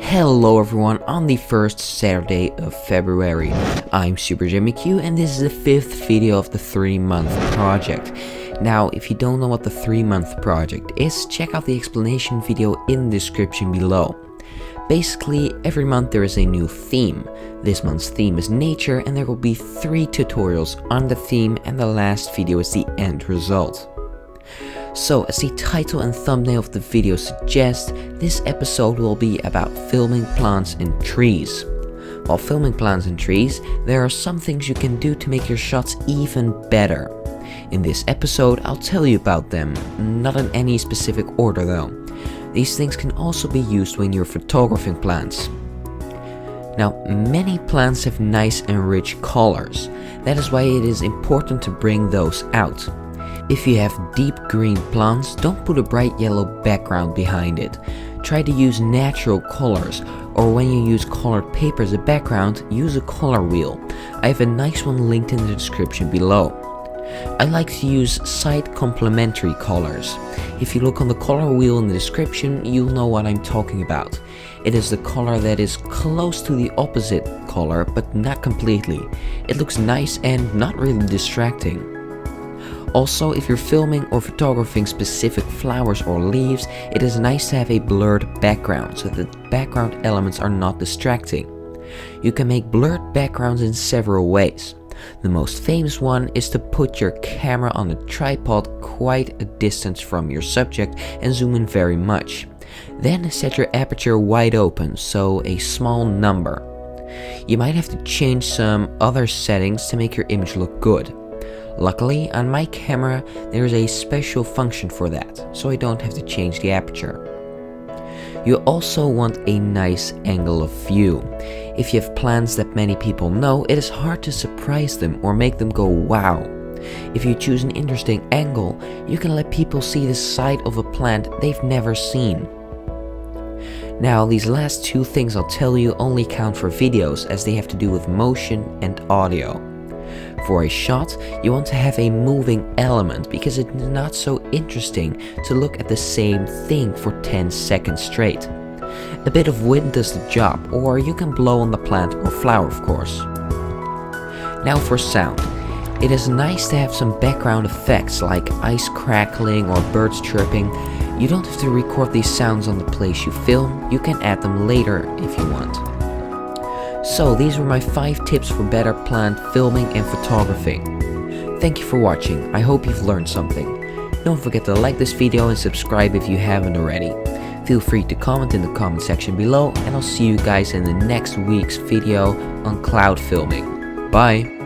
Hello everyone, on the first Saturday of February, I'm Super Jimmy Q and this is the 5th video of the 3-month project. Now, if you don't know what the 3-month project is, check out the explanation video in the description below. Basically, every month there is a new theme. This month's theme is nature and there will be 3 tutorials on the theme and the last video is the end result. So, as the title and thumbnail of the video suggest, this episode will be about filming plants and trees. While filming plants and trees, there are some things you can do to make your shots even better. In this episode, I'll tell you about them, not in any specific order though. These things can also be used when you're photographing plants. Now, many plants have nice and rich colors. That is why it is important to bring those out. If you have deep green plants, don't put a bright yellow background behind it. Try to use natural colors, or when you use colored paper as a background, use a color wheel. I have a nice one linked in the description below. I like to use side complementary colors. If you look on the color wheel in the description, you'll know what I'm talking about. It is the color that is close to the opposite color, but not completely. It looks nice and not really distracting. Also, if you're filming or photographing specific flowers or leaves, it is nice to have a blurred background so that the background elements are not distracting. You can make blurred backgrounds in several ways. The most famous one is to put your camera on a tripod quite a distance from your subject and zoom in very much. Then set your aperture wide open, so a small number. You might have to change some other settings to make your image look good. Luckily, on my camera there is a special function for that, so I don't have to change the aperture. You also want a nice angle of view. If you have plants that many people know, it is hard to surprise them or make them go wow. If you choose an interesting angle, you can let people see the side of a plant they've never seen. Now, these last 2 things I'll tell you only count for videos as they have to do with motion and audio. For a shot, you want to have a moving element because it's not so interesting to look at the same thing for 10 seconds straight. A bit of wind does the job, or you can blow on the plant or flower of course. Now for sound. It is nice to have some background effects like ice crackling or birds chirping. You don't have to record these sounds on the place you film, you can add them later if you want. So these were my 5 tips for better plant filming and photographing. Thank you for watching, I hope you've learned something. Don't forget to like this video and subscribe if you haven't already. Feel free to comment in the comment section below and I'll see you guys in the next week's video on cloud filming. Bye!